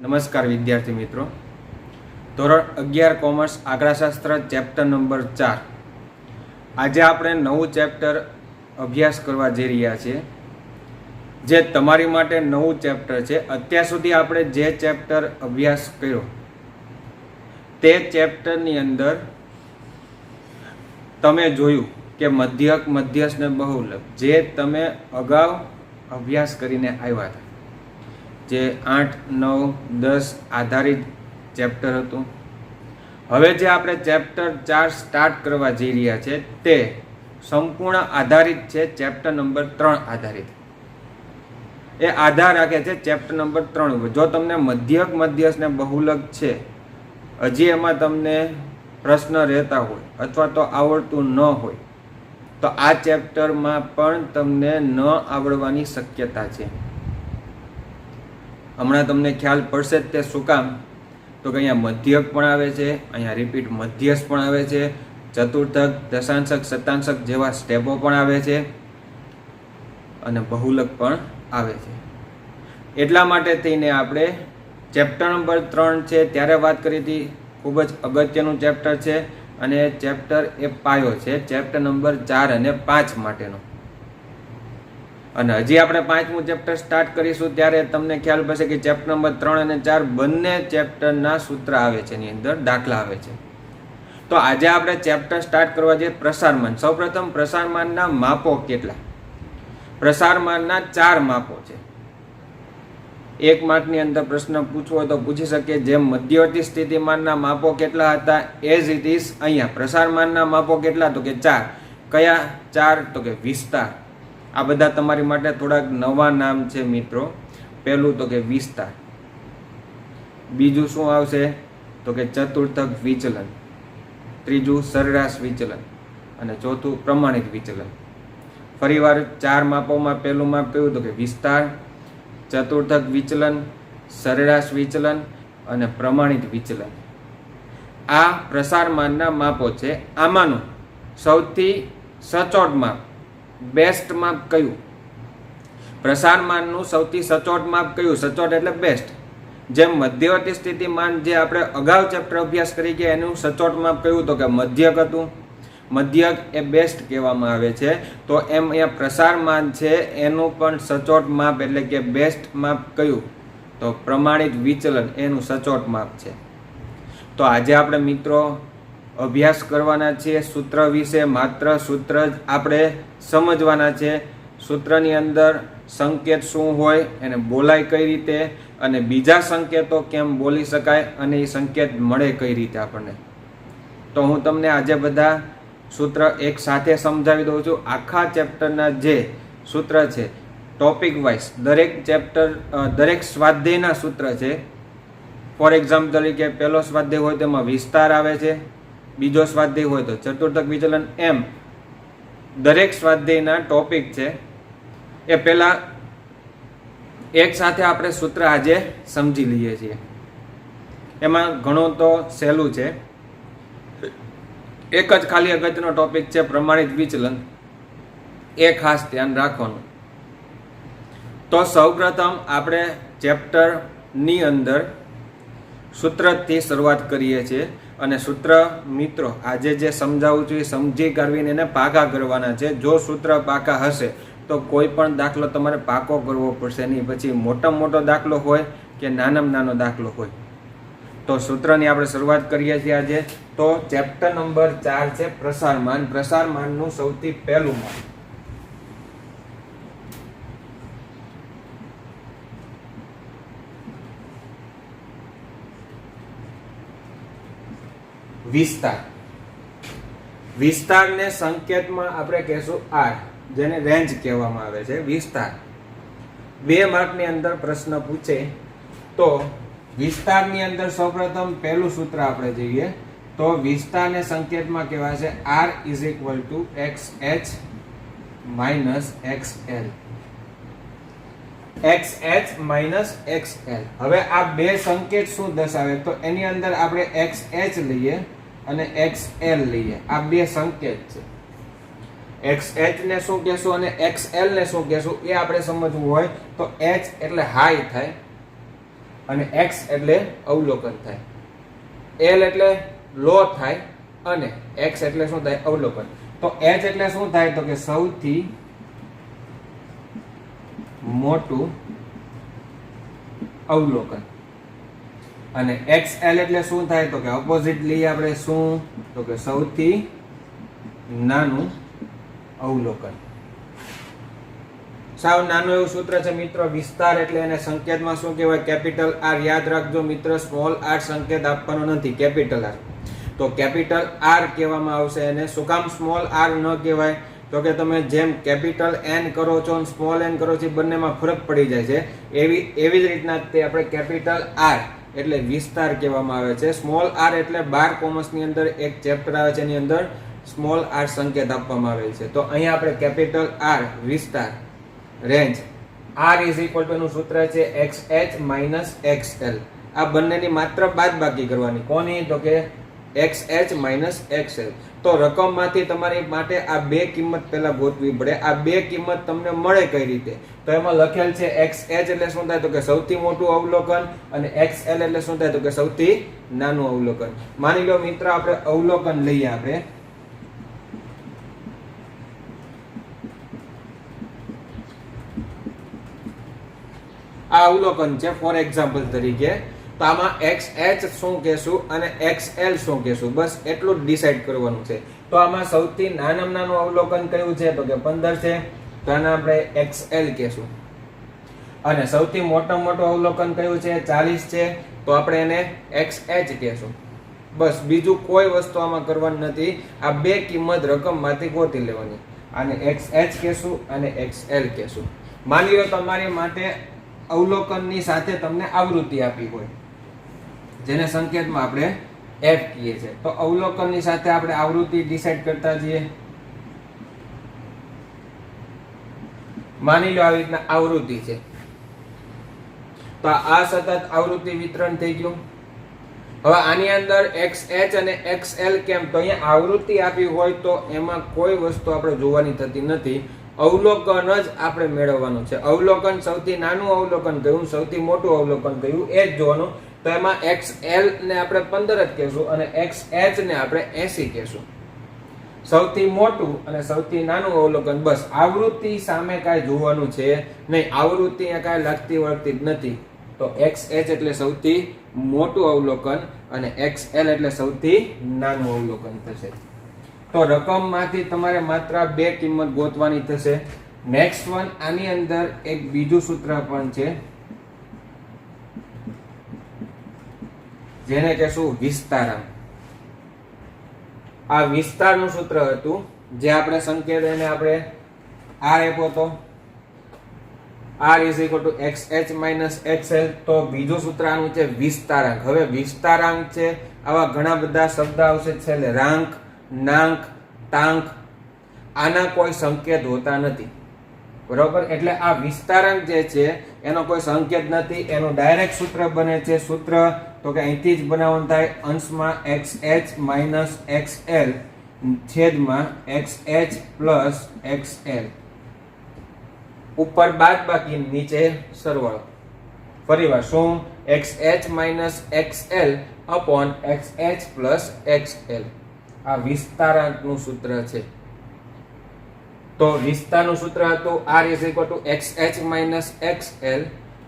નમસ્કાર વિદ્યાર્થી મિત્રો, ધોરણ 11 કોમર્સ આંકડાશાસ્ત્ર ચેપ્ટર નંબર 4. આજે આપણે નવું ચેપ્ટર અભ્યાસ કરવા જઈ રહ્યા છીએ, જે તમારી માટે નવું ચેપ્ટર છે. અત્યાર સુધી આપણે જે ચેપ્ટર અભ્યાસ કર્યો તે ચેપ્ટરની અંદર તમે જોયું કે મધ્યક, મધ્યસ્થ ને બહુલક જે તમે અગાઉ અભ્યાસ કરીને આવ્યા હતા, જે 8, 9, 10 આધારિત ચેપ્ટર હતું. હવે જે આપણે ચેપ્ટર 4 સ્ટાર્ટ કરવા જઈ રહ્યા છે તે સંપૂર્ણ આધારિત છે, ચેપ્ટર નંબર 3 આધારિત. એ આધાર રાખે છે ચેપ્ટર નંબર 3 ઉપર. જો તમને મધ્યક, મધ્યસ્થ ને બહુલક છે, હજી એમાં તમને પ્રશ્ન રહેતા હોય અથવા તો આવડતું ન હોય તો આ ચેપ્ટરમાં પણ તમને ન આવડવાની શક્યતા છે. હમણાં તમને ખ્યાલ પડશે જ તે શું કામ, તો કે અહીંયા મધ્યક પણ આવે છે, અહીંયા રિપીટ મધ્યસ્થ પણ આવે છે, ચતુર્થક, દશાંશક, શતાંશક જેવા સ્ટેપો પણ આવે છે અને બહુલક પણ આવે છે. એટલા માટે થઈને આપણે ચેપ્ટર નંબર 3 છે ત્યારે વાત કરી હતી. ખૂબ જ અગત્યનું ચેપ્ટર છે અને એ ચેપ્ટર એ પાયો છે ચેપ્ટર નંબર 4 અને 5 માટેનો. અને હજી આપણે 5મું ચેપ્ટર સ્ટાર્ટ કરીશું ત્યારે તમને ખ્યાલ પડશે કે ચેપ્ટર નંબર 3 અને 4 બંને ચેપ્ટરના સૂત્ર આવે છે, એની અંદર દાખલા આવે છે. તો આજે આપણે ચેપ્ટર સ્ટાર્ટ કરવા જઈએ પ્રસારમાન. સૌપ્રથમ પ્રસારમાનના માપો કેટલા? પ્રસારમાનના 4 માપો છે. 1 માર્કની અંદર પ્રશ્ન પૂછવો હોય તો પૂછી શકીએ. જેમ મધ્યવર્તી સ્થિતિમાનના માપો કેટલા હતા એઝ ઇટ ઇઝ અહીંયા પ્રસારમાનના માપો કેટલા, તો કે 4. કયા 4? તો કે વિસ્તાર. આ બધા તમારી માટે થોડાક નવા નામ છે મિત્રો. પહેલું તો કે વિસ્તાર, બીજું શું આવશે તો કે ચતુર્થક વિચલન, ત્રીજું સરેરાશ વિચલન અને ચોથું પ્રમાણિત વિચલન. ફરીવાર 4 માપોમાં પહેલું માપ કયું તો કે વિસ્તાર, ચતુર્થક વિચલન, સરેરાશ વિચલન અને પ્રમાણિત વિચલન. આ પ્રસારમાનના માપો છે. આમાંનું સૌથી સચોટ માપ, બેસ્ટ માપ કયું? પ્રસારમાનનું સૌથી સચોટ માપ કયું? સચોટ એટલે બેસ્ટ. જેમ મધ્યવર્તી સ્થિતિમાન જે આપણે અગાઉ ચેપ્ટર અભ્યાસ કરી ગયા એનું સચોટ માપ કયું તો કે મધ્યક હતું. મધ્યક એ બેસ્ટ કહેવામાં આવે છે. તો એમ અહીંયા પ્રસારમાન છે એનું પણ સચોટ માપ એટલે કે બેસ્ટ માપ કયું? તો પ્રમાણિત વિચલન એનું સચોટ માપ છે. તો આજે આપણે મિત્રો અભ્યાસ કરવાના છીએ સૂત્ર વિશે. માત્ર સૂત્ર જ આપણે સમજવાના છે. સૂત્રની અંદર સંકેત શું હોય, એને બોલાય કઈ રીતે, અને બીજા સંકેતો કેમ બોલી શકાય અને એ સંકેત મળે કઈ રીતે આપણને. તો હું તમને આજે બધા સૂત્ર એક સાથે સમજાવી દઉં છું. આખા ચેપ્ટરના જે સૂત્ર છે ટોપિક વાઇઝ દરેક ચેપ્ટર, દરેક સ્વાધ્યાયના સૂત્ર છે. ફોર એક્ઝામ્પલ તરીકે પહેલો સ્વાધ્યાય હોય તેમાં વિસ્તાર આવે છે, બીજો સ્વાધ્યાય હોય તો ચતુર્થક વિચલન. એમ દરેક સ્વાધ્યાયના ટોપિક છે એ પહેલા એક સાથે આપણે સૂત્ર આજે સમજી લઈએ છીએ. એમાં ઘણું તો સહેલું છે. એક જ ખાલી અગત્યનો ટોપિક છે પ્રમાણિત વિચલન, એ ખાસ ધ્યાન રાખવાનું. તો સૌપ્રથમ આપણે ચેપ્ટરની અંદર સૂત્રથી શરૂઆત કરીએ છીએ. અને સૂત્ર મિત્રો આજે જે સમજાવું છું એ સમજી કરવીને એને પાકા કરવાના છે. જો સૂત્ર પાકા હશે તો કોઈ પણ દાખલો તમારે પાકો કરવો પડશે નહીં. પછી મોટામાં મોટો દાખલો હોય કે નાનામાં નાનો દાખલો હોય. તો સૂત્રની આપણે શરૂઆત કરીએ છીએ આજે. તો ચેપ્ટર નંબર 4 છે પ્રસારમાન. પ્રસારમાનનું સૌથી પહેલું માપ વિસ્તાર. વિસ્તારને સંકેતમાં આપણે કહેશું R, જેને રેન્જ કહેવામાં આવે છે. વિસ્તાર 2 માર્કની અંદર પ્રશ્ન પૂછે તો વિસ્તારની અંદર સૌપ્રથમ પહેલું સૂત્ર આપણે જોઈએ તો વિસ્તારને સંકેતમાં કહેવાય છે R = XH - XL. XH - XL. હવે આ બે સંકેત શું દર્શાવે તો એની અંદર આપણે XH લઈએ અને XL લઈએ. આ બે સંકેત છે. XH ને શું કહેશું અને XL ને શું કહેશું એ આપણે સમજવું હોય તો H એટલે હાઈ થાય અને x એટલે અવલોકન થાય, l એટલે લો થાય અને x એટલે શું થાય? અવલોકન. તો h એટલે શું થાય? તો કે સૌથી મોટું અવલોકન. અને xl એટલે શું થાય? તો કે ઓપોઝિટ લઈએ આપણે, શું? તો કે સૌથી નાનું અવલોકન. સાવ નાનું એવું સૂત્ર છે મિત્રો, વિસ્તાર એટલે એને સંકેતમાં શું કહેવાય? Capital R. યાદ રાખજો મિત્ર, સ્મોલ આર સંકેત આપવાનો નથી, કેપિટલ આર. તો કેપિટલ આર કહેવામાં આવશે એને. શું કામ સ્મોલ આર ન કહેવાય? તો કે તમે જેમ કેપિટલ એન કરો છો અને સ્મોલ એન કરો છો, બંનેમાં ફરક પડી જાય છે. એવી જ રીતના તે આપણે કેપિટલ આર એટલે વિસ્તાર કહેવામાં આવે છે. સ્મોલ આર એટલે 12 કોમર્સની અંદર એક ચેપ્ટર આવે છે, એની અંદર સ્મોલ આર સંકેત આપવામાં આવેલ છે. તો અહીંયા આપણે કેપિટલ આર વિસ્તાર, range, R is equal to નું સૂત્ર છે XH માઇનસ XL. આ બંનેની માત્ર બાદબાકી કરવાની. કોની? તો કે XH માઇનસ XL. તો રકમમાંથી તમારી માટે આ બે કિંમત પહેલા ગોતવી પડે. આ બે કિંમત તમને મળે કઈ રીતે? તો એમાં લખેલ છે XH એટલે શું થાય? તો કે સૌથી મોટું અવલોકન, અને XL એટલે શું થાય? તો કે સૌથી નાનું અવલોકન. માની લો મિત્ર, આપણે અવલોકન લઈએ. આપણે આ અવલોકન છે ફોર એક્ઝામ્પલ તરીકે. તો આમાં XH શું કહેશું અને XL શું કહેશું, બસ એટલું જ ડિસાઈડ કરવાનું છે. તો આમાં સૌથી નાનામાં નાનું અવલોકન કયું છે? તો કે 15 છે, તો આને આપણે XL કહેશું. અને સૌથી મોટામાં મોટું અવલોકન કયું છે? 40 છે, તો આપણે એને XH કહેશું. બસ બીજું કોઈ વસ્તુ આમાં કરવાની નથી. આ બે કિંમત રકમમાંથી ગોતી લેવાની. આને XH કહેશું અને XL કહેશું. માની લો તમારી માટે અવલોકનની સાથે તમને આવૃત્તિ આપી હોય, જેને સંકેતમાં આપણે f કહીએ છીએ. તો અવલોકનની સાથે આપણે આવૃત્તિ ડિસાઈડ કરતા જઈએ. માની લો આવી રીતના આવૃત્તિ છે, તો આ સતત આવૃત્તિ વિતરણ થઈ ગયું. હવે આની અંદર XH અને XL કેમ? તો અહીંયા આવૃત્તિ આપી હોય તો એમાં કોઈ વસ્તુ આપણે જોવાની થતી નથી. અવલોકન જ આપણે મેળવવાનું છે. અવલોકન સૌથી નાનું અવલોકન કયું, સૌથી મોટું અવલોકન કયું, એ જ જોવાનું. તો એમાં XL ને આપણે 15 જ કહેશું અને XH ને આપણે 80 કહેશું. સૌથી મોટું અને સૌથી નાનું અવલોકન. બસ આવૃત્તિ સામે કાંઈ જોવાનું છે નહીં. આવૃત્તિ કાંઈ લાગતી વળગતી જ નથી. તો XH એટલે સૌથી મોટું અવલોકન અને XL એટલે સૌથી નાનું અવલોકન થશે. તો રકમમાંથી તમારે માત્ર બે કિંમત ગોતવાની થશે. નેક્સ્ટ વન, આની અંદર એક બીજું સૂત્ર પણ છે, જેને કહેશું વિસ્તારાંક. આ વિસ્તારનું સૂત્ર હતું, જે આપણે સંકેત એને આપણે R આપ્યો હતો, R is equal to XH minus XL. તો બીજું સૂત્ર આનું છે વિસ્તારાંક. હવે વિસ્તારાંક છે, આવા ઘણા બધા શબ્દ આવશે છેલ્લે, રાંક, નાંક, તાંક. આના કોઈ સંકેત હોતા નથી, બરોબર? એટલે આ વિસ્તારાંક જે છે એનો કોઈ સંકેત નથી. એનું ડાયરેક્ટ સૂત્ર બને છે. સૂત્ર તો કે અહીંથી જ બનાવવાનું થાય, અંશમાં XH minus XL છેદમાં XH plus XL. ઉપર બાદબાકી, નીચે સરવાળો. ફરીવાર શું? XH minus XL upon XH plus XL. આ વિસ્તારાંકનું સૂત્ર છે. તો વિસ્તારનું સૂત્ર હતું R is equal to XH minus XL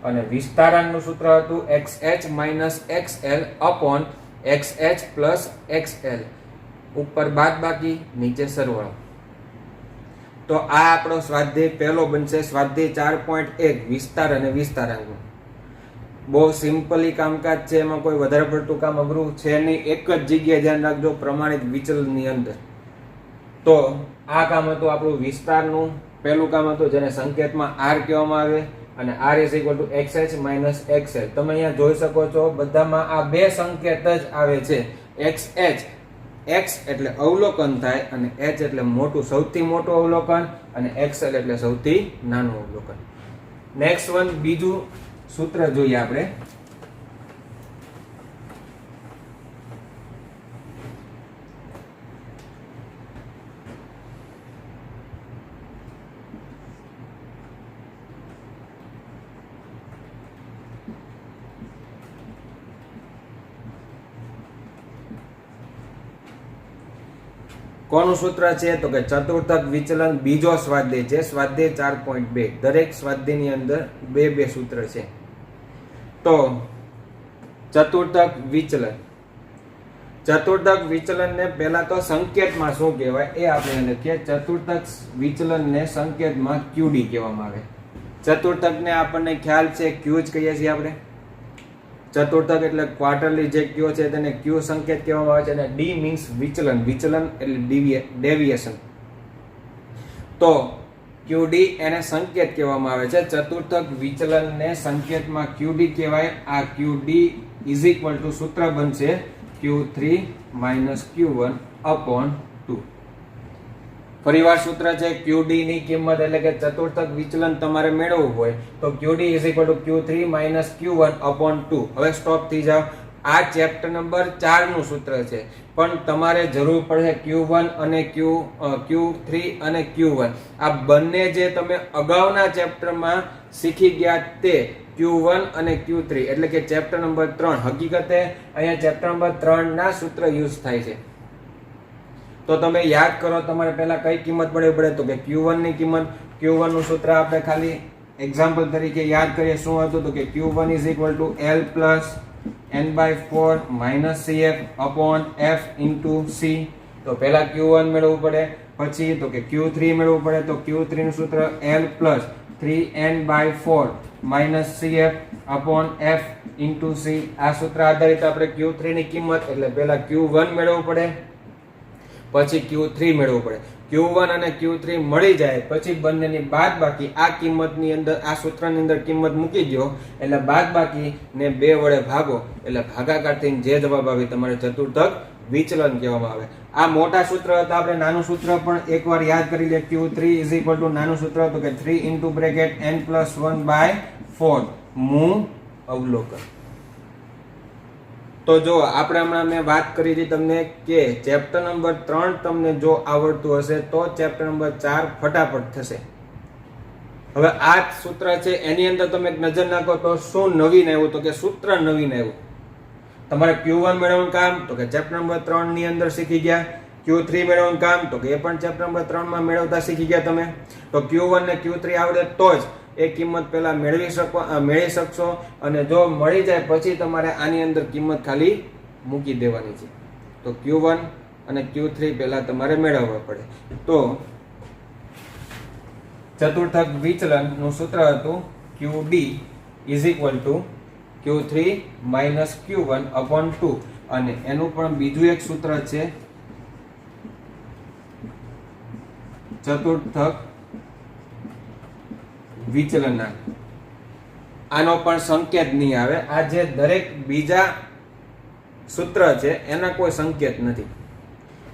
અને વિસ્તારાંકનું સૂત્ર હતું XH minus XL upon XH plus XL. ઉપર બાદબાકી, નીચે સરવાળો. તો આ આપણો સ્વાધ્યાય પહેલો બનશે, સ્વાધ્યાય 4.1 વિસ્તાર અને વિસ્તારાંકનો. બહુ સિમ્પલી કામકાજ છે, એમાં કોઈ વધારે પડતું કામ અઘરું છે નહીં. એક જ જગ્યાએ ધ્યાન રાખજો, પ્રમાણિત વિચલનની અંદર. તો આ કામ હતું આપણું વિસ્તારનું. પહેલું કામ હતું જેને સંકેતમાં R કહેવામાં આવે અને R is equal to XH minus XL. તમે અહીંયા જોઈ શકો છો બધામાં આ બે સંકેત જ આવે છે. XH, X એટલે અવલોકન થાય અને H એટલે મોટું, સૌથી મોટું અવલોકન, અને XL એટલે સૌથી નાનું અવલોકન. નેક્સ્ટ વન, બીજું સૂત્ર જોઈએ આપણે. કોનું સૂત્ર છે તો કે ચતુર્થક વિચલન બીજો સ્વાધ્યાય છે, સ્વાધ્યાય 4.2. દરેક સ્વાધ્યાયની અંદર બે સૂત્ર છે. તો ચતુર્થક વિચલનને પહેલા તો સંકેતમાં શું કહેવાય એ આપણે લખીએ. ચતુર્થક વિચલનને સંકેતમાં QD કહેવામાં આવે. ચતુર્થકને આપણને ખ્યાલ છે Q જ કહીએ છીએ આપણે. ચતુર્થક એટલે ક્વાર્ટરલી જે Q છે તેને Q સંકેત કહેવામાં આવે છે, અને D મીન્સ વિચલન એટલે ડેવિએશન. તો QD એને સંકેત કહેવામાં આવે છે. ચતુર્થક વિચલનને સંકેતમાં QD કહેવાય. આ QD ઇઝ ઇક્વલ ટુ સૂત્ર બનશે Q3 Q1 upon 2. ફરીવાર સૂત્ર છે QD ની કિંમત એટલે કે ચતુર્થક વિચલન તમારે મેળવવું હોય તો QD is equal two Q3 Q1 upon 2. હવે સ્ટોપ થઈ જાવ. આ ચેપ્ટર નંબર 4 નું સૂત્ર છે, પણ તમારે જરૂર પડે Q1 અને Q3 અને Q1 આ બંને જે તમે અગાઉના ચેપ્ટરમાં શીખી ગયા તે Q1 અને Q3 એટલે કે ચેપ્ટર નંબર 3. હકીકતે અહીંયા ચેપ્ટર નંબર 3 ના સૂત્ર યુઝ થાય છે. તો તમે યાદ કરો, તમારે પહેલા કઈ કિંમત પડે તો કે Q1 ની કિંમત. Q1 નું સૂત્ર આપણે ખાલી એક્ઝામ્પલ તરીકે યાદ કરીએ. શું હતું તો કે Q1 is equal two L plus n/4 minus CF upon F into C. તો પહેલા Q1 મેળવવું પડે, પછી તો કે Q3 મેળવવું પડે. તો Q3 નું સૂત્ર L plus 3n/4 minus CF upon F into C. આ સૂત્ર આધારિત આપણે Q3 ની કિંમત એટલે પહેલા Q1 મેળવવું પડે, પછી Q3 મેળવવું પડે. Q1 અને Q3 મળી જાય પછી બંનેની બાદબાકી આ કિંમતની અંદર, આ સૂત્રની અંદર કિંમત મૂકી દો એટલે બાદબાકી ને 2 વડે ભાગો એટલે ભાગાકારથી જે જવાબ આવે તમારે ચતુર્થક વિચલન કહેવામાં આવે. આ મોટા સૂત્ર હતા. આપણે નાનું સૂત્ર પણ એકવાર યાદ કરી લે. Q3 ઇઝ ઇક્વલ ટુ નાનું સૂત્ર હતું કે 3 ઇન્ટુ બ્રેકેટ n+1/4 મૂ અવલોકન. તો જો આપણે હમણાં મેં વાત કરી હતી તમને કે ચેપ્ટર નંબર 3 તમને જો આવડતું હશે તો ચેપ્ટર નંબર 4 ફટાફટ થશે. હવે આ સૂત્ર છે એની અંદર તમે એક નજર નાખો તો શું નવીન આવ્યું તો કે સૂત્ર નવીન આવ્યું. તમારે Q1 મેળવવાનું કામ તો કે ચેપ્ટર નંબર 3 ની અંદર શીખી ગયા. Q3 મેળવવાનું કામ તો કે એ પણ ચેપ્ટર નંબર 3 માં મેળવતા શીખી ગયા તમે. તો Q1 ને Q3 આવડે તો જ એ કિંમત પહેલા મેળવી શકશો, અને જો મળી જાય પછી તમારે આની અંદર કિંમત ખાલી મૂકી દેવાની છે. તો Q1 અને Q3 પહેલા તમારે મેળવવા પડે. તો ચતુર્થક વિચલન નું સૂત્ર હતું QD is equal two Q3 Q1 upon 2. અને એનું પણ બીજું એક સૂત્ર છે ચતુર્થક વિચલનાંક. આનો પણ સંકેત નહીં આવે. આ જે દરેક બીજા સૂત્ર છે એના કોઈ સંકેત નથી,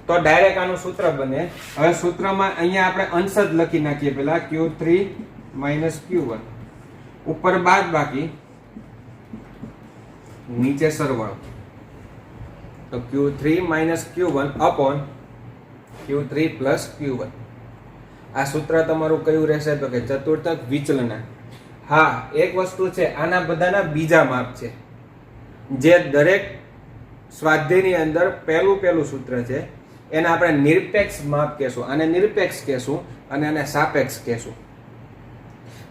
તો ડાયરેક્ટ આનું સૂત્ર બને. હવે સૂત્રમાં અહીંયા આપણે અંશ જ લખી નાખીએ. પેલા Q3 Q1 ઉપર બાદબાકી, નીચે સરવાળો. તો Q3 Q1 upon Q3 Q1. આ સૂત્ર તમારું કયું રહેશે તો કે ચતુર્થક વિચલનાંક. હા, એક વસ્તુ છે, આના બધાના બીજા માપ છે જે દરેક સ્વાધ્યાયની અંદર પહેલું સૂત્ર છે એને આપણે નિરપેક્ષ માપ કહેશું. આને નિરપેક્ષ કહેશું અને આને સાપેક્ષ કહેશું.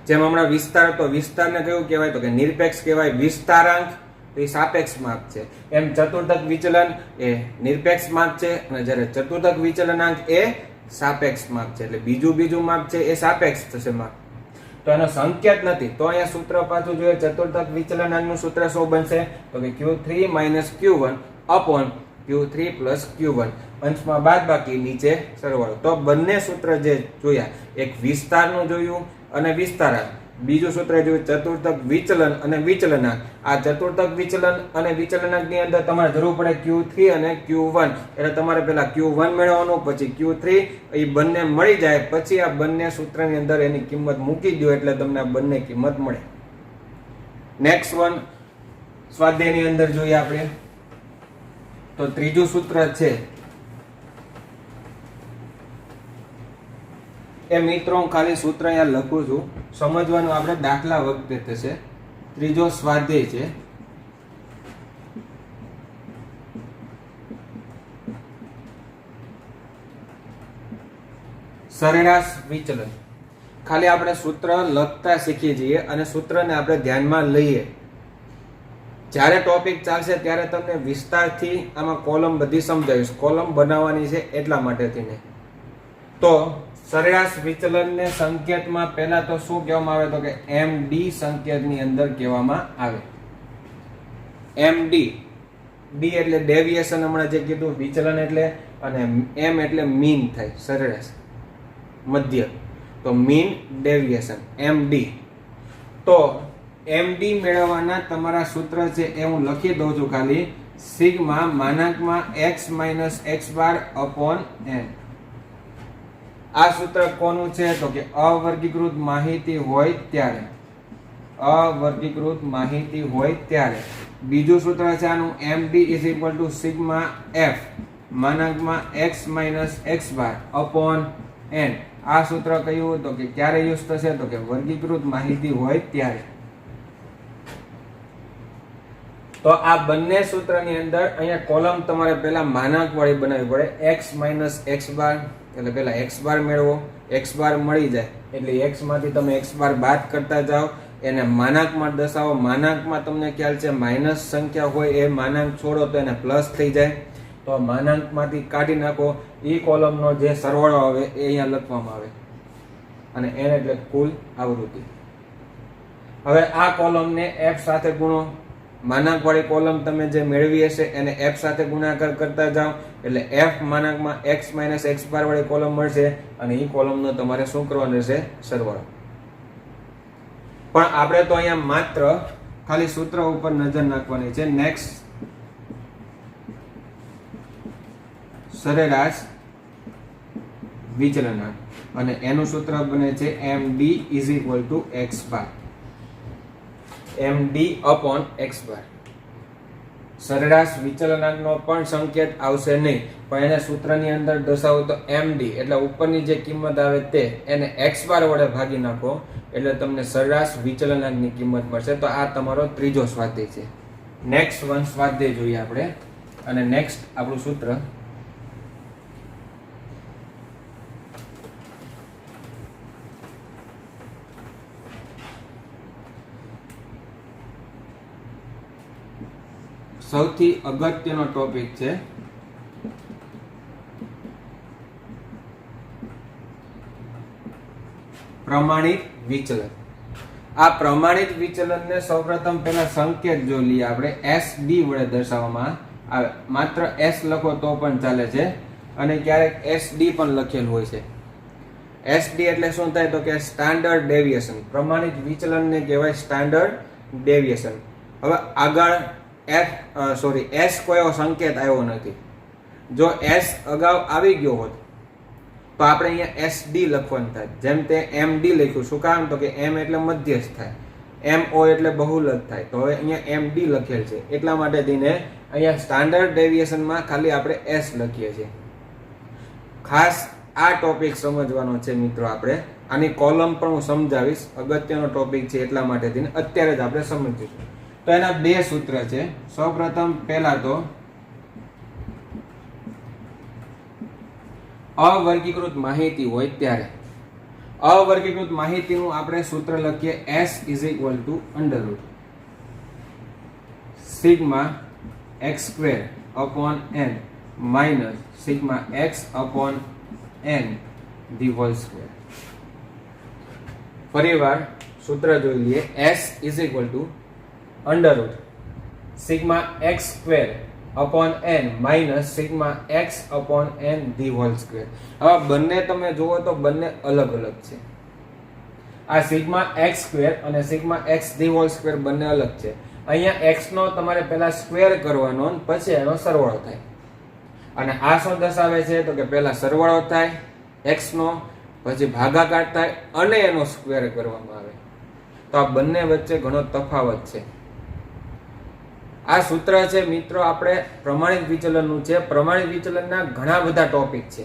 જેમ હમણાં વિસ્તાર હતો, વિસ્તારને કયું કહેવાય તો કે નિરપેક્ષ કહેવાય. વિસ્તારાંક તો એ સાપેક્ષ માપ છે. એમ ચતુર્થક વિચલન એ નિરપેક્ષ માપ છે અને જ્યારે ચતુર્થક વિચલનાંક એ સાપેક્ષ માપ છે. એટલે બીજું માપ છે એ સાપેક્ષ થશે માપ. તો એનો સંકેત નથી. તો અહીંયા સૂત્ર પાછું જોઈએ. ચતુર્થક વિચલનાંકનું સૂત્ર શું બનશે તો કે Q3 Q1 upon Q3 Q1. અંશમાં બાદબાકી, નીચે સરવાળો. તો બંને સૂત્ર જે જોયા, એક વિસ્તારનું જોયું અને વિસ્તારાંક. બીજું સૂત્ર જોયું ચતુર્થક વિચલન અને વિચલનાંક. આ ચતુર્થક વિચલન અને વિચલનાંકની અંદર તમારે જરૂર પડે Q3 અને Q1. એટલે તમારે પહેલા Q1 મેળવવાનું, પછી Q3. એ બંને મળી જાય પછી આ બંને સૂત્રની અંદર એની કિંમત મૂકી દો એટલે તમને આ બંને કિંમત મળે. નેક્સ્ટ વન સ્વાધ્યાયની અંદર જોઈએ આપણે તો ત્રીજું સૂત્ર છે એ મિત્રો હું ખાલી સૂત્ર અહીંયા લખું છું, સમજવાનું આપણે દાખલા વખતે થશે. ત્રીજો સ્વાધ્યાય છે સરેરાશ વિચલન. ખાલી આપણે સૂત્ર લખતા શીખી જઈએ અને સૂત્રને આપણે ધ્યાનમાં લઈએ. જ્યારે ટોપિક ચાલશે ત્યારે તમને વિસ્તારથી આમાં કોલમ બધી સમજાવીશ. કોલમ બનાવવાની છે એટલા માટેથી ને. તો સરેરાશ વિચલનને સંકેતમાં પહેલા તો શું કહેવામાં આવે? તો કે MD સંકેતની અંદર કહેવામાં આવે. MD, D એટલે ડેવિએશન, હમણાં જે કીધું, વિચલન એટલે, અને M એટલે મીન થાય, સરેરાશ, મધ્ય. તો મીન ડેવિએશન, MD. તો MD મેળવવાના તમારા સૂત્ર છે એ હું લખી દઉં છું ખાલી. સિગ્મા માનાંકમાં x માઇનસ x બાર અપોન n. આ સૂત્ર કોનું છે? તો કે અવર્ગીકૃત માહિતી હોય ત્યારે. અવર્ગીકૃત માહિતી હોય ત્યારે. બીજું સૂત્ર છે આનું MD is equal to sigma f માનાંકમાં x minus x bar upon n. આ સૂત્ર કયું? તો કે ક્યારે યુઝ થશે? તો કે વર્ગીકૃત માહિતી હોય ત્યારે. તો આ બંને સૂત્રની અંદર અહીંયા કોલમ તમારે પહેલા માનાંક વાળી બનાવવી પડે. x માઇનસ x બાર એટલે પહેલા x બાર મેળવો. x બાર મળી જાય એટલે x માંથી તમે x બાર બાદ કરતા જાઓ, એને માનાંકમાં દર્શાવો. માનાંકમાં તમને ખ્યાલ છે માઇનસ સંખ્યા હોય એ માનાંક છોડો તો એને પ્લસ થઈ જાય. તો માનાંકમાંથી કાઢી નાખો. એ કોલમનો જે સરવાળો આવે એ અહીંયા લખવામાં આવે અને n એટલે કુલ આવૃત્તિ. હવે આ કોલમને f સાથે ગુણો. માનાંક વાળી કોલમ તમે જે મેળવી હશે એને f સાથે ગુણાકાર કરતા જાઓ એટલે f માનાંકમાં x માઇનસ x બાર વાળી કોલમ મળશે અને એ કોલમનો તમારે શું કરવાનું રહેશે? સરવાળો. પણ આપણે તો અહીંયા માત્ર ખાલી સૂત્ર ઉપર નજર નાખવાની છે. નેક્સ્ટ, સરેરાશ વિચલનાંક અને એનું સૂત્ર બને છે MD is equal two x bar. MD upon x બાર. સરેરાશ વિચલનાંકનો પણ સંકેત આવશે નહીં, પણ એને સૂત્રની અંદર દર્શાવો તો MD એટલે ઉપરની જે કિંમત આવે તે એને x બાર વડે ભાગી નાખો એટલે તમને સરેરાશ વિચલનાંકની કિંમત મળશે. તો આ તમારો ત્રીજો સ્વાધ્યાય છે. નેક્સ્ટ વન સ્વાધ્યાય જોઈએ આપણે. અને નેક્સ્ટ આપણું સૂત્ર સૌથી અગત્યનો ટોપિક છે પ્રમાણિત વિચલન. આ પ્રમાણિત વિચલનને સૌપ્રથમ પહેલા સંકેત જો લઈએ આપણે, SD વડે દર્શાવવામાં આવે. માત્ર S લખો તો પણ ચાલે છે અને ક્યારેક SD પણ લખેલું હોય છે. SD એટલે શું થાય? તો કે સ્ટાન્ડર્ડ ડેવિએશન. પ્રમાણિત વિચલનને કહેવાય સ્ટાન્ડર્ડ ડેવિએશન. હવે આગળ S કોઈ સંકેત આવ્યો નથી. જો S અગાઉ આવી ગયો હોત તો આપણે અહીંયા SD લખવાનું થાય. જેમ તે MD લખ્યું. શું કામ? તો કે M એટલે મધ્યસ્થ થાય, MO એટલે બહુલક થાય. તો હવે અહીંયા MD લખેલ છે એટલા માટે થઈને અહીંયા સ્ટાન્ડર્ડ ડેવિએશનમાં ખાલી આપણે S લખીએ છીએ. ખાસ આ ટોપિક સમજવાનો છે મિત્રો. આપણે આની કોલમ પણ હું સમજાવીશ. અગત્યનો ટોપિક છે એટલા માટે થઈને અત્યારે જ આપણે સમજીશું. તો એના બે સૂત્ર છે. સૌપ્રથમ પહેલા તો અવર્ગીકૃત માહિતી હોય ત્યારે. અવર્ગીકૃત માહિતીનું આપણે સૂત્ર લખીએ S is equal two under root sigma x square upon n minus sigma x upon n the whole square. ફરીવાર સૂત્ર જોઈ લઈએ. S is equal two under root sigma x square upon n minus sigma x upon n the whole square. હવે બંને તમે જુઓ તો બંને અલગ અલગ છે. આ સિગ્મા x સ્ક્વેર અને sigma x the whole square બંને અલગ છે. અહીંયા x નો તમારે પહેલા સ્ક્વેર કરવાનો પછી એનો સરવાળો થાય. અને આ શું દર્શાવે છે? તો કે પહેલા સરવાળો થાય x નો, પછી ભાગાકાર થાય અને એનો સ્ક્વેર કરવામાં આવે. તો આ બંને વચ્ચે ઘણો તફાવત છે. આ સૂત્ર છે મિત્રો આપણે પ્રમાણિત વિચલનનું છે. પ્રમાણિત વિચલનના ઘણા બધા ટોપિક છે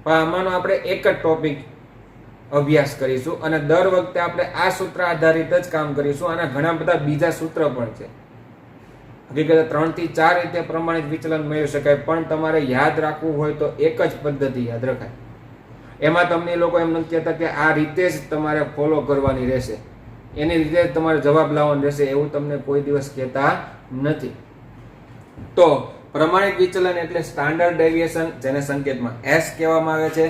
પણ આમાંનો આપણે એક જ ટોપિક અભ્યાસ કરીશું અને દર વખતે આપણે આ સૂત્ર આધારિત જ કામ કરીશું. આના ઘણા બધા બીજા સૂત્ર પણ છે. હકીકતે 3 થી 4 રીતે પ્રમાણિત વિચલન મેળવી શકાય, પણ તમારે યાદ રાખવું હોય તો એક જ પદ્ધતિ યાદ રખાય. એમાં તમને એ લોકો એમ નથી કહેતા કે આ રીતે જ તમારે ફોલો કરવાની રહેશે, એની રીતે જ તમારે જવાબ લાવવાનો રહેશે, એવું તમને કોઈ દિવસ કહેતા નથી. તો પ્રમાણિત વિચલન એટલે સ્ટાન્ડર્ડ ડેવિએશન, જેને સંકેતમાં S કહેવામાં આવે છે.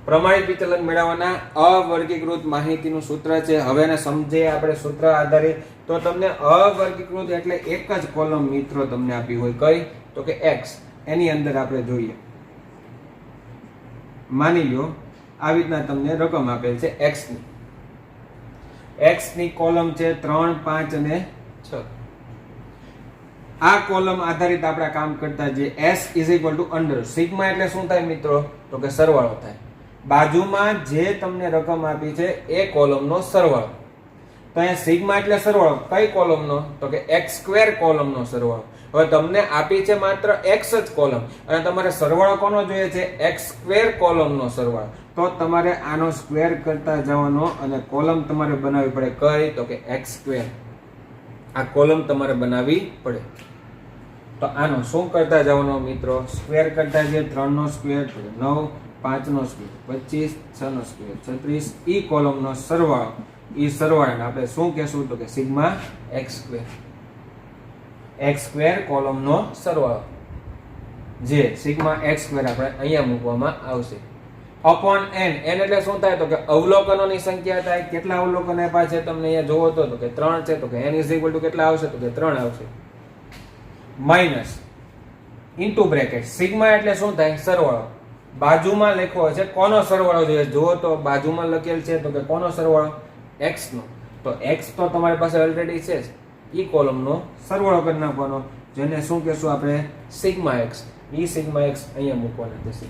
પ્રમાણિત વિચલન મેળવવાના અવર્ગીકૃત માહિતીનું સૂત્ર છે. હવે એને સમજીએ આપણે સૂત્ર આધારિત. તો તમને અવર્ગીકૃત એટલે એક જ કોલમ મિત્રો તમને આપી હોય, કઈ? તો કે x. એની અંદર આપણે જોઈએ, માની લો આવી રીતના તમને રકમ આપેલ છે x ની. x ની કોલમ છે 3, 5 અને 6. આ કોલમ આધારિત આપણે કામ કરતા જે s = સિગ્મા એટલે શું થાય મિત્રો? તો કે સરવાળો થાય. બાજુમાં જે તમને રકમ આપી છે એ કોલમનો સરવાળો. તો અહીંયા સિગ્મા એટલે સરવાળો, કઈ કોલમનો? તો કે x² કોલમનો સરવાળો. હવે તમને આપી છે માત્ર x જ કોલમ અને તમારે સરવાળો કોનો જોઈએ છે? x² કોલમનો સરવાળો. તો તમારે આનો સ્ક્વેર કરતા જવાનો અને કોલમ તમારે બનાવવી પડે, કઈ? તો કે x². આ કોલમ તમારે બનાવવી પડે. તો આનો શું કરતા જવાનો મિત્રો? સ્ક્વેર કરતા જઈએ. 3 નો સ્ક્વેર 9, 5 નો સ્ક્વેર 25, 6 નો સ્ક્વેર 36. ઈ કોલમનો સરવાળો, ઈ સરવાળાને આપણે શું કહેશું? તો કે સિગ્મા x². x² કોલમનો સરવાળો જે સિગ્મા x² આપણે અહીંયા મૂકવામાં આવશે. Upon n. n એટલે શું થાય? તો કે અવલોકનોની સંખ્યા થાય. કેટલા અવલોકન આપ્યા છે તમને અહીંયા જોવો તો કે 3 છે. તો કે n = કેટલા આવશે? તો કે 3 આવશે. Minus into bracket. સિગ્મા એટલે શું થાય? સરવાળો. બાજુમાં લખ્યો છે કોનો સરવાળો જોઈએ? જુઓ તો બાજુમાં લખેલ છે તો કે કોનો સરવાળો? x નો. તો x તો તમારી પાસે ઓલરેડી છે જ. ઈ કોલમનો સરવાળો કરી નાખવાનો, જેને શું કહેશું આપણે? Sigma x. ઈ સિગ્મા x અહીંયા મૂકવાના થશે.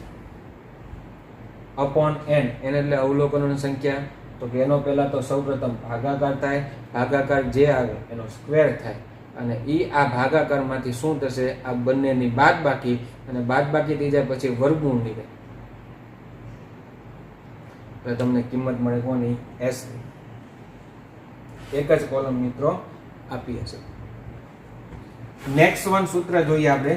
Upon n. n એટલે અવલોકનોની સંખ્યા. તો કે એનો પહેલા તો સૌપ્રથમ ભાગાકાર થાય. ભાગાકાર જે આવે એનો સ્ક્વેર થાય અને ઈ આ ભાગાકારમાંથી શું થશે? આ બંનેની બાદબાકી, અને બાદબાકી થઈ જાય પછી વર્ગમૂળ નીકળે. તો તમને કિંમત મળે કોની? s ની. એક જ કોલમ મિત્રો આપી હશે. નેક્સ્ટ વન સૂત્ર જોઈએ આપણે.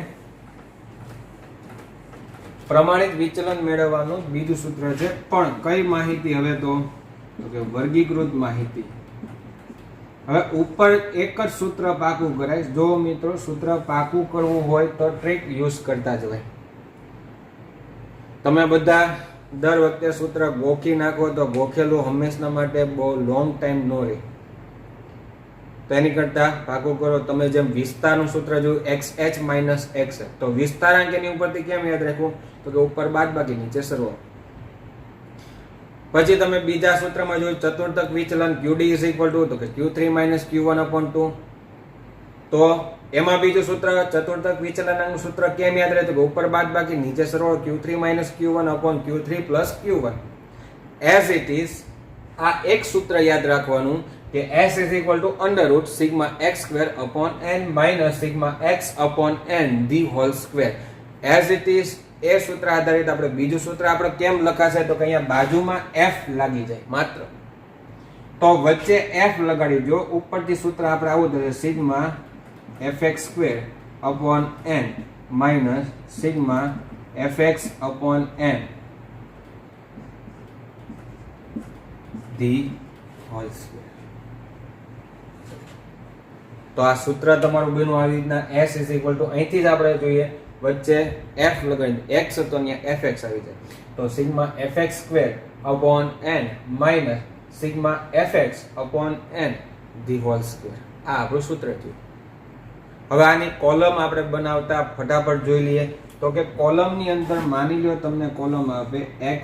પ્રમાણિત વિચલન મેળવવાનું બીજું સૂત્ર છે, પણ કઈ માહિતી? હવે તો કે વર્ગીકૃત માહિતી. હવે ઉપર એક જ સૂત્ર પાકું કરાય. જો મિત્રો સૂત્ર પાકું કરવું હોય તો ટ્રીક યુઝ કરતા જવાય. તમે બધા દર વખતે સૂત્ર ગોખી નાખો તો ગોખેલું હંમેશા માટે બહુ લોંગ ટાઈમ ન રહે. તો એની કરતા પાકું કરો. તમે જેમ વિસ્તારનું સૂત્ર જોયું xh - x, તો વિસ્તારાંક એની ઉપરથી કેમ યાદ રાખવું? તો કે ઉપર બાદબાકી નીચે સરવાળો. પછી તમે બીજા સૂત્રમાં જોયું ચતુર્થક વિચલન qd = તો કે q3 - q1/2. તો એમાં બીજું સૂત્ર ચતુર્થક વિચલનનું સૂત્ર કેમ યાદ રહે? તો કે ઉપર બાદબાકી નીચે સરવાળો. q3 - q1/q3 + q1. As it is આ એક સૂત્ર યાદ રાખવાનું કે s = sigma x² - sigma x/n the whole square. As it is એ સૂત્ર આધારિત આપણે બીજું સૂત્ર આપણે કેમ લખાશે? તો કે અહીંયા બાજુમાં f લાગી જાય માત્ર. તો વચ્ચે f લગાડી દો. ઉપરથી સૂત્ર આપણે આવું થશે sigma fx² - sigma fx/n the whole square. તો આ સૂત્ર તમારું બન્યું આવી રીતના. s = અહીંથી જ આપણે જોઈએ વચ્ચે f લગાડી, x હતો અહીંયા fx આવી જાય. તો sigma fx² - sigma fx/n the whole square. આ આપણું સૂત્ર થયું. હવે આની કોલમ આપણે બનાવતા ફટાફટ જોઈ લઈએ. તો કે કોલમની અંદર માની લો તમને કોલમ આપે x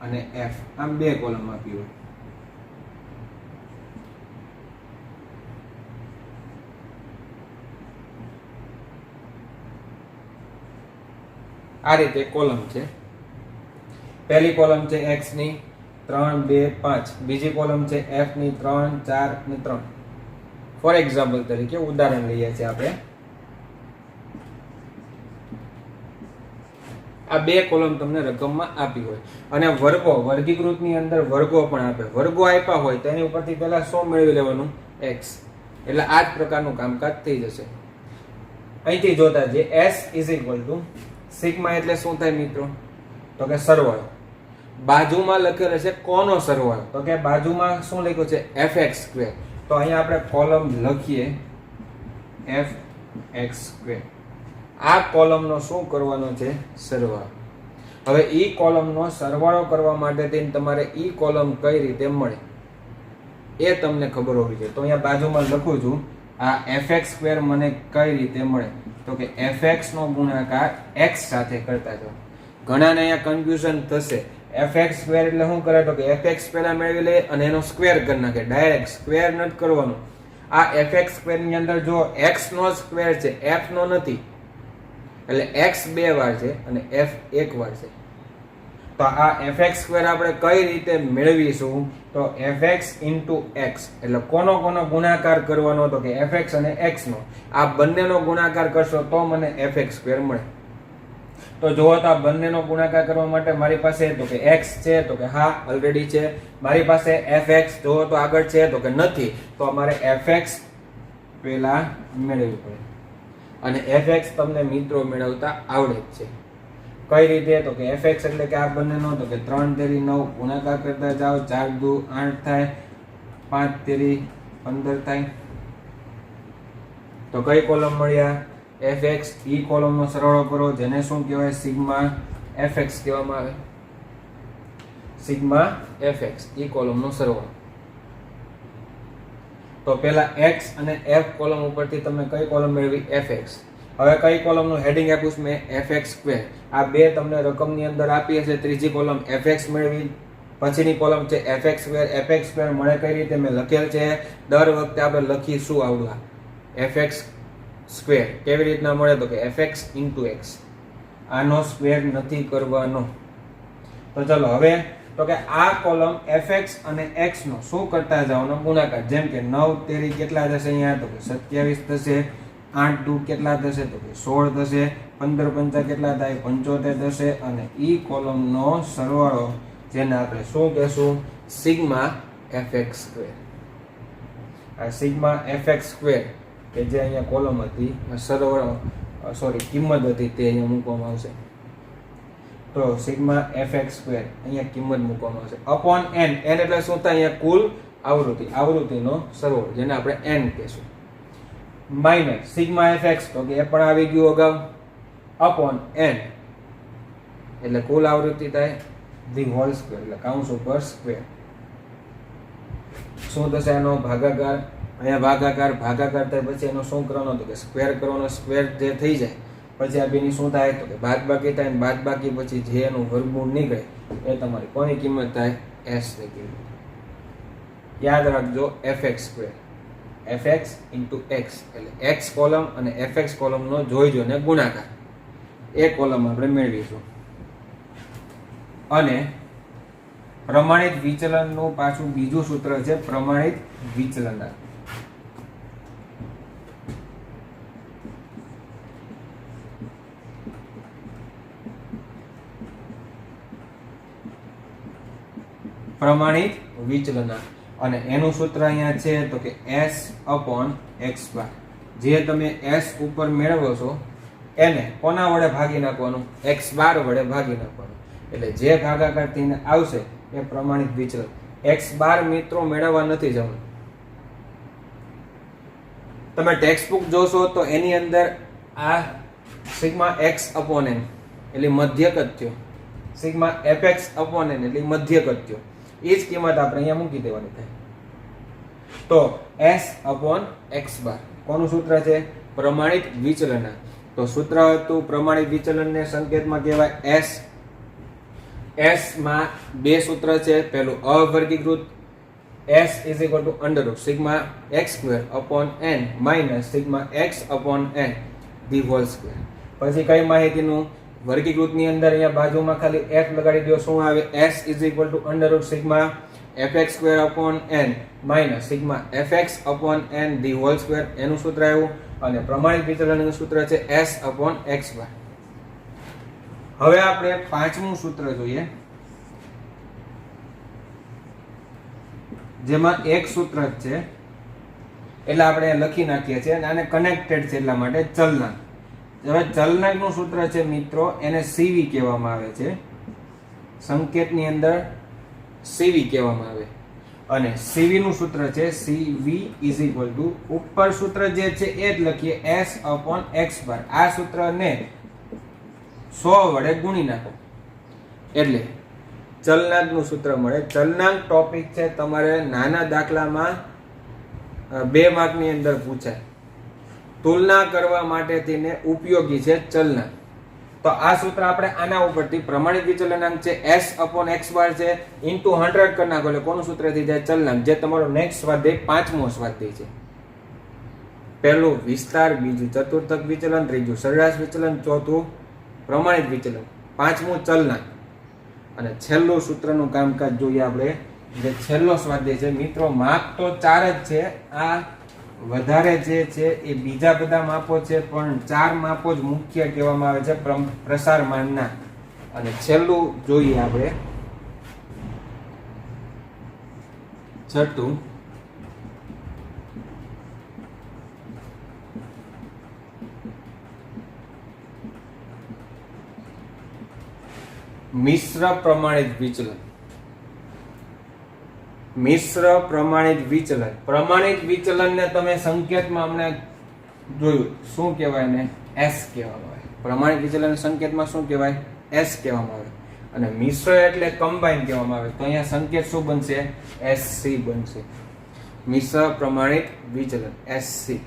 અને f, આમ બે કોલમ આપી હોય. આ રીતે કોલમ છે. પહેલી કોલમ છે x ની 3, 2, 5. બીજી કોલમ છે f ની 3, 4 અને 3. ફોર એક્ઝામ્પલ તરીકે ઉદાહરણ લઈએ છીએ આપણે. આ બે કોલમ તમને રકમમાં આપી હોય અને વર્ગો, વર્ગીકૃતની અંદર વર્ગો પણ આપે. વર્ગો આપ્યા હોય તો એની ઉપરથી પહેલા શું મેળવી લેવાનું? x. એટલે આ જ પ્રકારનું કામકાજ થઈ જશે. અહીંથી જોતા જે s = સિગ્મા એટલે શું થાય મિત્રો? તો કે સરવાળો. બાજુમાં લખેલો છે કોનો સરવાળો, તો કે બાજુમાં શું લખ્યું છે fx સ્ક્વેર, તો અહીંયા આપણે કોલમ લખીએ fx સ્ક્વેર. આ કોલમનો શું કરવાનો છે સરવાળો. હવે ઈ કોલમનો સરવાળો કરવા માટે તમારે ઈ કોલમ કઈ રીતે મળે એ તમને ખબર હોવી જોઈએ. તો અહીંયા બાજુમાં લખું છું આ fx સ્ક્વેર મને કઈ રીતે મળે, તો કે fx નો ગુણાકાર x સાથે કરતા જાઓ. ઘણાને અહીંયા કન્ફ્યુઝન થશે. fx સ્ક્વેર એટલે શું કરે, તો કે fx પહેલા મેળવી લે અને એનો સ્ક્વેર કરી નાખે. ડાયરેક્ટ સ્ક્વેર નથી કરવાનું. આ fx સ્ક્વેર ની અંદર જો x નો સ્ક્વેર છે, f નો નથી, એટલે x 2 વાર છે અને f 1 વાર છે. તો આ fx સ્ક્વેર આપણે કઈ રીતે મેળવીશું, તો fx into x, એટલે કોનો ગુણાકાર કરવાનો, તો કે fx અને x નો. આ બંનેનો ગુણાકાર કરશો તો મને fx સ્ક્વેર મળે. તો જુઓ તો આ બંનેનો ગુણાકાર કરવા માટે મારી પાસે તો કે x છે, તો કે હા ઓલરેડી છે. મારી પાસે fx જુઓ તો આગળ છે, તો કે નથી. તો અમારે fx પહેલા મેળવવું પડે અને fx તમને મિત્રો મેળવતા આવડે જ છે. કઈ રીતે, તો કે fx એટલે કે આ બંનેનો, તો કે 3 તેરી 9 ગુણાકાર કરતા જાઓ. 4 દુ 8 થાય, 5 તેરી 15 થાય. તો કઈ કોલમ મળ્યા fx. ઈ કોલમનો સરવાળો કરો જેને શું કહેવાય સિગ્મા fx કહેવામાં આવે. સિગ્મા fx ઈ કોલમનો સરવાળો. તો પહેલા x અને f કોલમ ઉપરથી તમે કઈ કોલમ મેળવી fx. હવે કઈ કોલમનું હેડિંગ આપ્યું છે મેં fx સ્ક્વેર. આ બે તમને રકમની અંદર આપી હશે. ત્રીજી કોલમ fx મેળવી, પછીની કોલમ છે fx સ્ક્વેર. fx સ્ક્વેર મળે કઈ રીતે મેં લખેલ છે. દર વખતે આપણે લખીશું આવડા fx સ્ક્વેર કેવી રીતના મળે, તો કે fx into x. આનો સ્ક્વેર નથી કરવાનો. તો ચલો હવે તો કે આ કોલમ fx અને x નો શું કરતા જાવનો ગુણાકાર. જેમ કે 9 તેરી કેટલા થશે અહીંયા, તો કે 27 થશે. 8 દુ કેટલા થશે, તો કે 16 થશે. 15 પંચા કેટલા થાય, 75 થશે. અને ઈ કોલમનો સરવાળો જેને આપણે શું કહેશું સિગ્મા fx સ્ક્વેર. આ સિગ્મા fx સ્ક્વેર કે જે અહીંયા કોલમ હતી, સરવાળો કિંમત હતી, તે અહીંયા મૂકવામાં આવશે. તો સિગ્મા fx સ્ક્વેર અહીંયા કિંમત મૂકવામાં આવશે અપોન n. n એટલે શું થાય, અહીંયા કુલ આવૃત્તિનો સરવાળો જેને આપણે n કહેશું. માઇનસ સિગ્મા fx, તો કે એ પણ આવી ગયું અગાઉ, અપોન n એટલે કુલ આવૃત્તિ થાય ધી હોલ સ્ક્વેર, એટલે કૌંસ ઉપર સ્ક્વેર. શું થશે આનો ભાગાકાર. અહીંયા ભાગાકાર થાય પછી એનો શું કરવાનો, તો કે સ્ક્વેર કરવાનો. સ્ક્વેર જે થઈ જાય પછી આ બેની શું થાય, તો કે બાદબાકી થાય. બાદબાકી પછી જે એનું વર્ગમૂળ નીકળે એ તમારી કોની કિંમત થાય, s ની કિંમત. યાદ રાખજો fx square, fx into x એટલે x કોલમ અને fx કોલમનો જોઈજો ને ગુણાકાર એ કોલમ આપણે મેળવીશું. અને પ્રમાણિત વિચલનનું પાછું બીજું સૂત્ર છે પ્રમાણિત વિચલન. પ્રમાણિત વિચલન અને એનું સૂત્ર અહીંયા છે, તો કે s upon x બાર. જે તમે s ઉપર મેળવો છો એને કોના વડે ભાગી નાખવાનું, x બાર વડે ભાગી નાખવાનું. એટલે જે ભાગાકાર થઈને આવશે એ પ્રમાણિત વિચલન. x બાર મિત્રો મેળવવા નથી જવાનું. તમે ટેક્સ્ટ બુક જોશો તો એની અંદર આ સિગ્મા x upon n એટલે મધ્યક જ થયો, સિગ્મા fx upon n એટલે મધ્યક જ થયો. એ જ કિંમત આપણે અહીંયા મૂકી દેવાની થાય. તો s upon x બાર કોનું સૂત્ર છે, પ્રમાણિત વિચલન. તો સૂત્ર હતું પ્રમાણિત વિચલનને સંકેતમાં કહેવાય s. s માં બે સૂત્ર છે. પહેલું અવર્ગીકૃત s is equal to under root sigma x square upon n minus sigma x upon n the whole square. પછી કઈ માહિતીનું વર્ગીકૃતની અંદર અહીંયા બાજુમાં ખાલી f લગાડી દો. શું આવે, s is equal to under root sigma fx square upon n minus sigma fx upon n the whole square એનું સૂત્ર આવ્યું. અને પ્રમાણિત વિચલનનું સૂત્ર છે s upon x બાર. હવે આપણે પાંચમું સૂત્ર જોઈએ જેમાં એક સૂત્ર જ છે એટલે આપણે લખી નાખીએ છીએ અને આને કનેક્ટેડ છે એટલા માટે ચલનાંક. હવે ચલનાંકનું સૂત્ર છે મિત્રો એને CV કહેવામાં આવે છે. સંકેતની અંદર સીવી કહેવામાં આવે. અને સીવી નું સૂત્ર છે સીવી ઇઝ ઇક્વલ ટુ, ઉપર સૂત્ર જે છે એ જ લખીએ S/x બાર. આ સૂત્રને 100 વડે ગુણી નાખો એટલે ચલનાંકનું સૂત્ર મળે. ચલનાંક ટોપિક છે તમારે નાના દાખલામાં 2 માર્કની અંદર પૂછાય. તુલના કરવા માટે તેને ઉપયોગી છે ચલનાંક. તો આ સૂત્ર આપણે આના ઉપરથી પ્રમાણિત વિચલનાંક છે S/x બાર છે ઇન્ટુ 100 કરી નાખો એટલે કોનું સૂત્ર થઈ જાય ચલનાંક. જે તમારો નેક્સ્ટ સ્વાધ્યાય 5મો સ્વાધ્યાય છે. પહેલું વિસ્તાર, બીજું ચતુર્થક વિચલન, ત્રીજું સરેરાશ વિચલન, ચોથું પ્રમાણિત વિચલન, 5મું ચલનાંક અને છેલ્લું સૂત્રનું કામકાજ જોઈએ આપણે. જે છેલ્લો સ્વાધ્યાય છે મિત્રો, માપ તો 4 જ છે. આ વધારે જે છે એ બીજા બધા માપો છે, પણ 4 માપો જ મુખ્ય કહેવામાં આવે છે પ્રસારમાનના. અને છેલ્લું જોઈએ આપણે છઠ્ઠું, મિશ્ર પ્રમાણિત વિચલન. મિશ્ર પ્રમાણિત વિચલન. પ્રમાણિત વિચલનને તમે સંકેતમાં અમને જોયું શું કહેવાય ને, S કહેવામાં આવે. પ્રમાણિત વિચલન સંકેતમાં શું કહેવાય? S કહેવામાં આવે. અને મિશ્ર એટલે કમ્બાઈન કહેવામાં આવે. તો અહીંયા સંકેત શું બનશે? SC બનશે. મિશ્ર પ્રમાણિત વિચલન SC.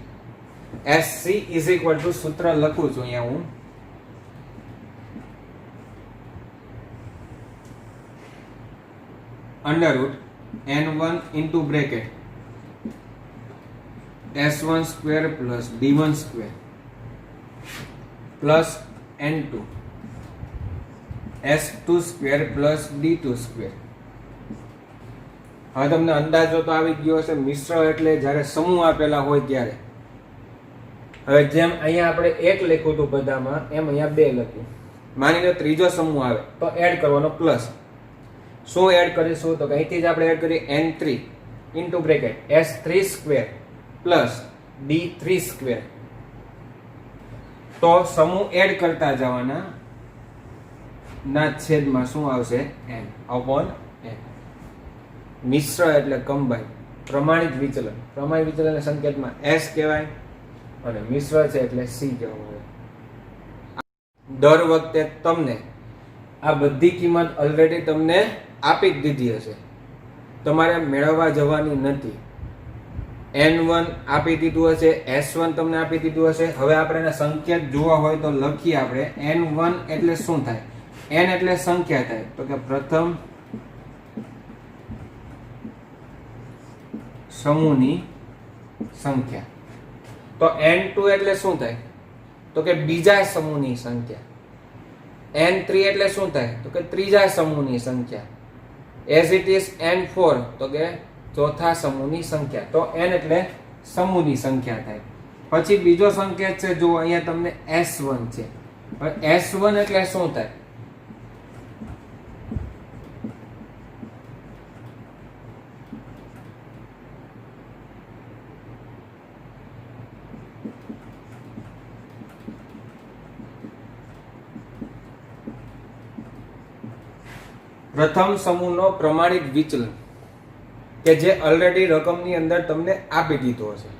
SC is equal two, સૂત્ર લખું છું અહીંયા હું, under root n1 into bracket s1 square plus d1 square plus n2 s2 square plus d2 square. હવે તમને અંદાજો તો આવી ગયો હશે. મિશ્ર એટલે જ્યારે સમૂહ આપેલા હોય ત્યારે. હવે જેમ અહીંયા આપણે 1 લખ્યું હતું બધામાં, એમ અહીંયા 2 લખ્યું. માની લો ત્રીજો સમૂહ આવે તો એડ કરવાનો પ્લસ. શું એડ કરીશું? તો અહીંથી જ આપણે એડ કરીએ n3 into bracket s3 square plus d3 square. તો સમૂહ એડ કરતા જવાના, ના છેદમાં શું આવશે? n upon n. મિશ્ર એટલે કમ્બાઈન. પ્રમાણિત વિચલન. પ્રમાણિત વિચલન સંકેતમાં S કહેવાય અને મિશ્ર છે એટલે C કહેવામાં આવે. દર વખતે તમને આ બધી કિંમત ઓલરેડી તમને આપી જ દીધી હશે, તમારે મેળવવા જવાની નથી. n1 આપી દીધું હશે, s1 તમને આપી દીધું હશે. હવે આપણે એના સંકેત જોવા હોય તો લખીએ આપણે. n1 એટલે શું થાય? n એટલે સંખ્યા થાય. તો કે પ્રથમ સમૂહની સંખ્યા. તો n2 એટલે શું થાય? તો કે બીજા સમૂહની સંખ્યા. n3 એટલે શું થાય? તો કે ત્રીજા સમૂહની સંખ્યા. as it is n4 તો કે ચોથા સમૂહની સંખ્યા. તો n એટલે સમૂહની સંખ્યા થાય. પછી બીજો સંકેત છે, જો અહીંયા તમને s1 છે. હવે s1 એટલે શું થાય? પ્રથમ સમૂહનો પ્રમાણિત વિચલન કે જે ઓલરેડી રકમની અંદર તમને આપી દીધો હશે.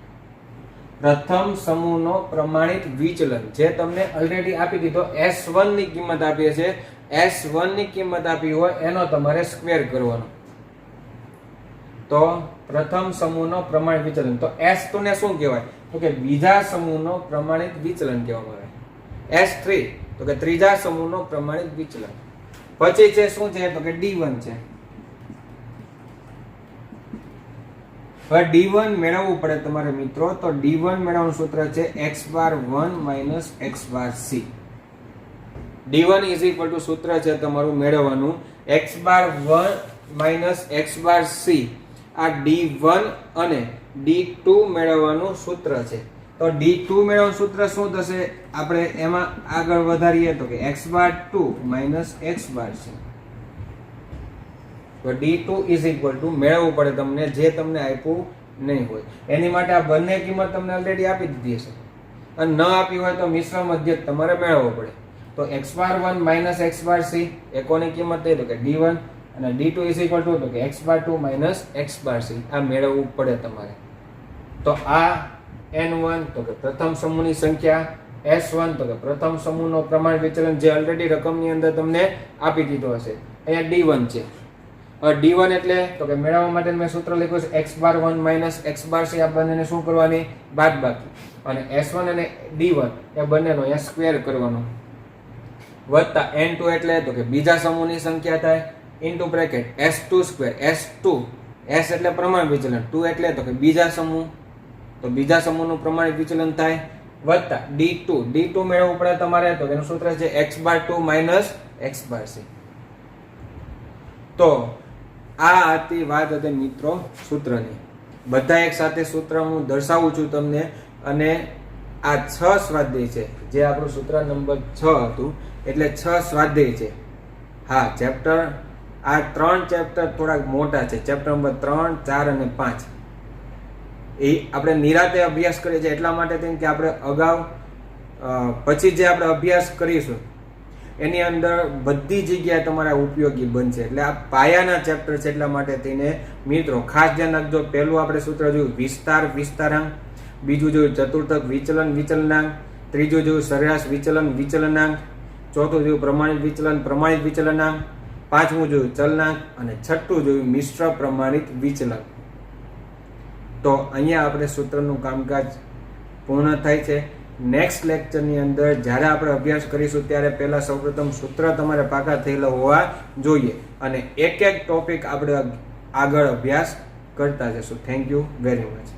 પ્રથમ સમૂહનો પ્રમાણિત વિચલન જે તમને ઓલરેડી આપી દીધો. S1 ની કિંમત આપી છે, S1 ની કિંમત આપી હોય એનો તમારે સ્ક્વેર કરવાનો. તો પ્રથમ સમૂહનો પ્રમાણિત વિચલન. તો S2 ને શું કહેવાય? તો કે બીજા સમૂહનો પ્રમાણિત વિચલન કહેવામાં આવે. S3 તો કે ત્રીજા સમૂહનો પ્રમાણિત વિચલન. પછી છે શું છે? તો કે D1 છે. હવે D1 મેળવવું પડે તમારે મિત્રો. તો D1 મેળવવાનું સૂત્ર છે x bar 1 - x bar c. D1 is equal two સૂત્ર છે તમારું મેળવવાનું x બાર 1 - x બાર c. આ D1 અને D2 મેળવવાનું સૂત્ર છે. તો D2 મેળવવાનું સૂત્ર શું થશે? આપણે એમાં આગળ વધારીએ તો કે x બાર 2 - x બાર c. તો D2 ઇઝ ઇક્વલ ટુ મેળવવું પડે તમને, જે તમને આપ્યું નહીં હોય. એની માટે આ બંને કિંમત તમને ઓલરેડી આપી દીધી હશે, અને ન આપી હોય તો મિશ્ર મધ્યક તમારે મેળવવો પડે. તો x બાર 1 માઇનસ x બાર c એ કોની કિંમત થઈ તો કે d1 અને d2 ઇઝ ઇક્વલ ટુ તો કે x બાર 2 માઇનસ x બાર c આ મેળવવું પડે તમારે. તો આ n1 તો કે પ્રથમ સમૂહની સંખ્યા, s1 તો કે પ્રથમ સમૂહનો પ્રમાણ વિચલન જે ઓલરેડી રકમની અંદર તમને આપી દીધો હશે. અહીંયા d1 છે. હવે d1 એટલે તો કે મેળવવા માટે મેં સૂત્ર લખ્યું છે x બાર 1 માઇનસ x બાર c આ બંનેને શું કરવાની બાદબાકી, અને s1 અને d1 એ બંનેનો અહીંયા સ્ક્વેર કરવાનો, વત્તા n2 એટલે તો કે બીજા સમૂહની સંખ્યા થાય into bracket s2 square, s2 s એટલે પ્રમાણ વિચલન, 2 એટલે તો કે બીજા સમૂહ, તો બીજા સમૂહનું પ્રમાણિત વિચલન થાય, વત્તા d2 મેળવવું પડે તમારે તો એનું સૂત્ર છે x બાર 2 માઇનસ x બાર c. તો આ હતી વાત હતી મિત્રો સૂત્રની. બધા એક સાથે સૂત્ર હું દર્શાવું છું તમને, અને આ 6 સ્વાધ્યાય છે જે આપણું સૂત્ર નંબર 6 હતું, એટલે 6 સ્વાધ્યાય છે. હા, ચેપ્ટર આ 3 ચેપ્ટર થોડાક મોટા છે, ચેપ્ટર નંબર 3, 4 અને 5 એ આપણે નિરાતે અભ્યાસ કરીએ છીએ એટલા માટે થઈને કે આપણે અગાઉ પછી જે આપણે અભ્યાસ કરીશું એની અંદર બધી જગ્યાએ તમારા ઉપયોગી બનશે. એટલે આ પાયાના ચેપ્ટર છે એટલા માટે થઈને મિત્રો ખાસ ધ્યાન રાખજો. પહેલું આપણે સૂત્ર જોયું વિસ્તારાંક, બીજું જોયું ચતુર્થક વિચલનાંક, ત્રીજું જોયું સરેરાશ વિચલનાંક, ચોથું જોયું પ્રમાણિત વિચલનાંક, પાંચમું જોયું ચલનાંક, અને છઠ્ઠું જોયું મિશ્ર પ્રમાણિત વિચલન. તો અહીંયા આપણે સૂત્રનું કામકાજ પૂર્ણ થાય છે. નેક્સ્ટ લેક્ચરની અંદર જ્યારે આપણે અભ્યાસ કરીશું ત્યારે પહેલા સૌપ્રથમ સૂત્ર તમારે પાકા થયેલા હોવા જોઈએ, અને એક ટોપિક આપણે આગળ અભ્યાસ કરતા જશું. Thank you very much.